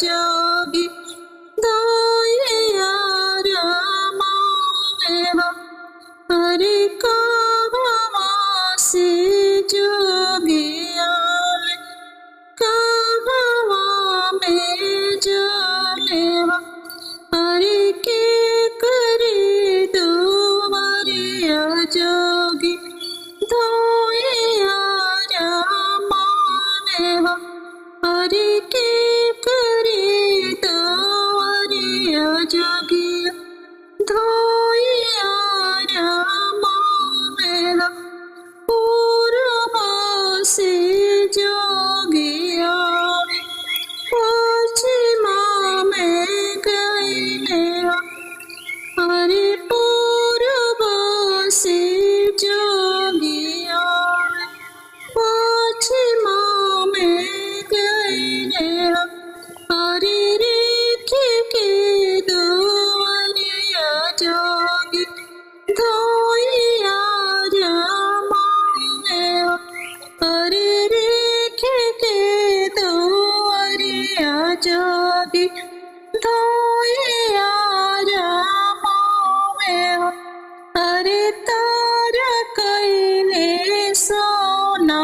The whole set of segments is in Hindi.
जोगी धोइया रामानेवा हरि कहवा से जोगिया कहवा में जानेवा हरि के करे दुआरिया जोगी धोइया रामानेवा हरि के करे दुआरिया जोगी धोइया रामानेवा पूर्वा से जोगिया पश्चिमा में गईलेवा हरि पूर्व से जोगिया पश्चिमा में गईलेवा हरि रेखे के दुआरिया जोगी धोइया रामानेवा हरि रेखे के दुआरिया जोगी धोइया रामानेवा हरि तारा कैले सोना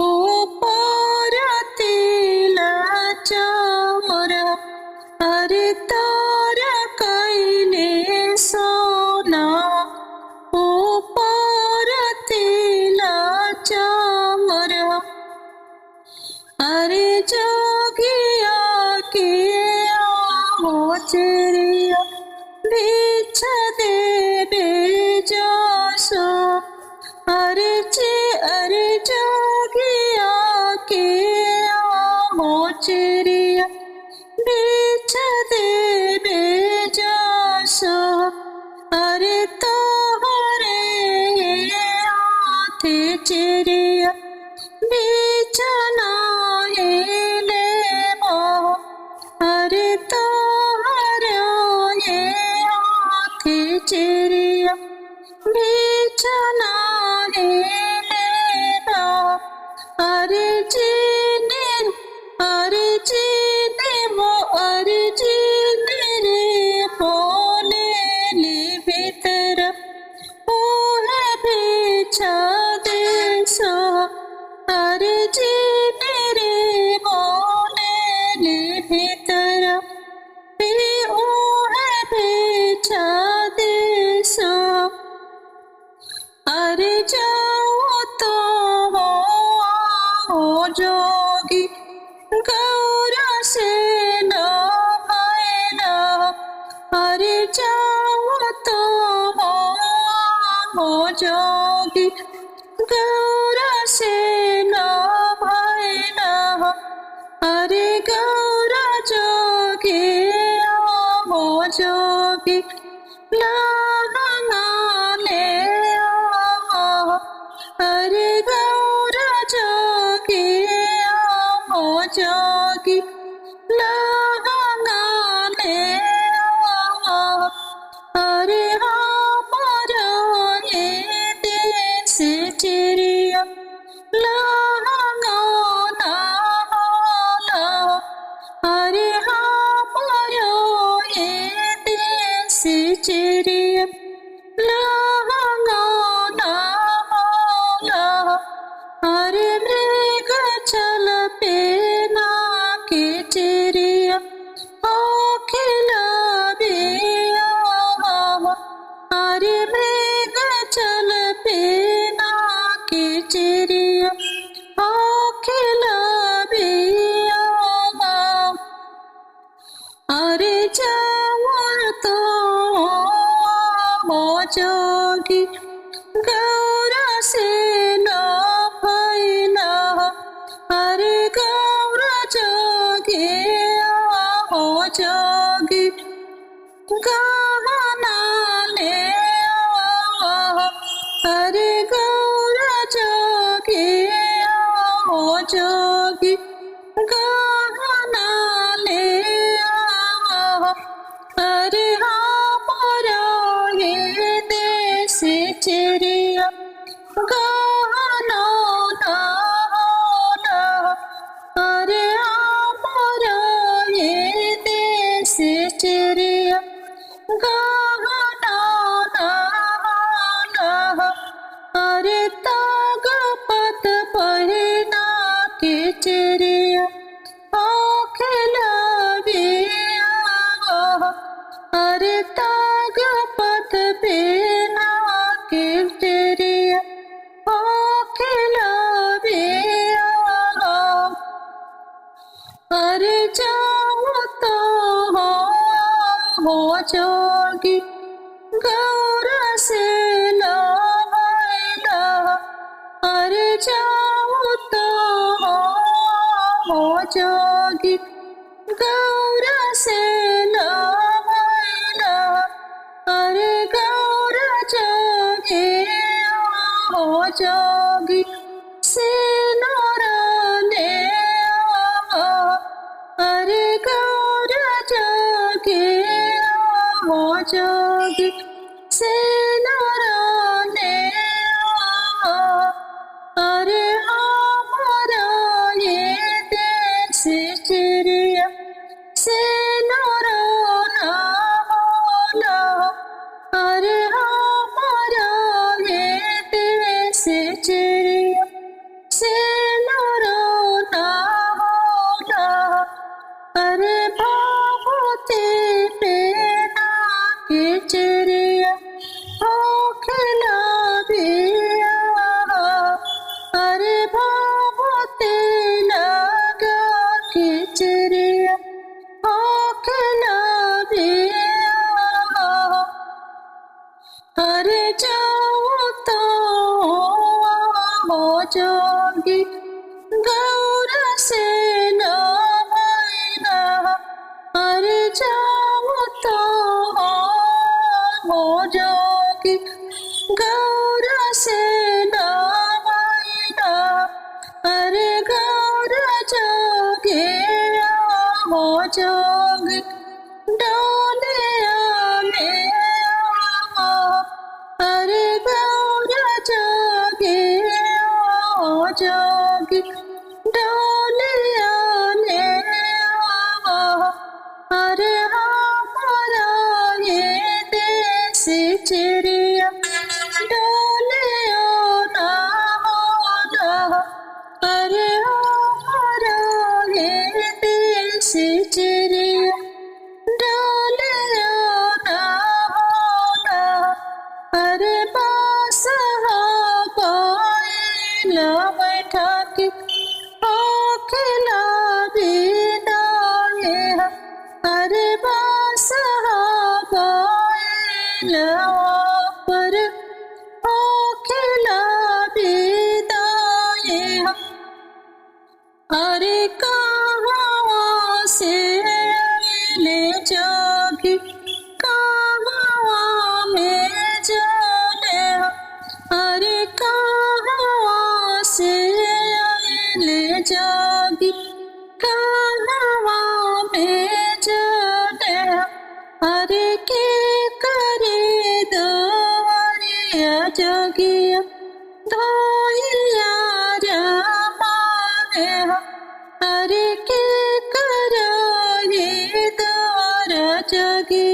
ऊपर तिला चमर हरि तारा कैले सोना ऊपर तिला चमर हरि जोगिया के आओ चिड़िया बिछ देवे जसो हरि जोगिया के आओ चिड़िया बिछ देवे जसो हरि तोहरे हाथे चिड़िया बिछना लेबो हरि तोहरे हाथे चिड़िया बिछना लेबो हरि जीने वो हरि जीने रे बोले ले भीतर ओहे बिछा दे सो हरि जीने रे बोले ले भीतर ओहे बिछा दे सो हरि जाओ तो हो जोगी गौरा से न भैला हरि जाओ तो हो जोगी गौरा से न भैला हरि गौरा जोगी हो जोगी लाना ले आओ हरि गौरा जोगी हो जोगी लाना ले आओ हरि हमारा ये देश चिड़िया लाना ना हरि हमारा ये देश चिड़िया लाना ना हरि मृग चल पेना के चिड़िया ओ खिलाबिया हरि मृग चल पेना के चिड़िया ओ खिलाबिया हरि जावर तो हो जोगी गौरा से न भैला हरि गौरा जोगी हो जोगी गहना ले आओ हरि गौरा जोगी हो जोगी गहना ले आओ हरि हमारा ये देश चिड़िया गहना ना हरि हमारा जाऊं तो हो जोगी गौर से लो भैला अरे जाऊं तो हो जोगी गौर से लो भैला अरे गौर जोगी हो जोगी से नौराने अरे गौर जोगी हो जोगी से नौराने अरे हमारा ये देश चिड़िया से नौराना होना अरे हमारा ये देश चिड़िया से नौराना होना अरे भावते पेना के चिड़िया हो खिला दिया अरे भावते लगा के चिड़िया हो खिला दिया अरे जाऊं तो हो जोगी गौर से लो भैला अरे जाऊं तो हो जोगी गौर से लो भैला अरे गौर जोगी हो जोगी डोलिया में अरे गौर जोगी हो जोगी डोलिया में अरे हमारा ये देश चिड़िया डोलिया ना होना अरे हमारा ये देश चिड़िया डोलिया ना होना अरे बास बैला बैठा के खिला बिना अरे बास बैला पर खिला बिना अरे कहाँ से ले जोगी कहाँ में जाने अरे कहाँ से ले जोगी कहाँ में जाने अरे के करे दो जोगिया धोइया माने अरे के करो ये द्वार जोगी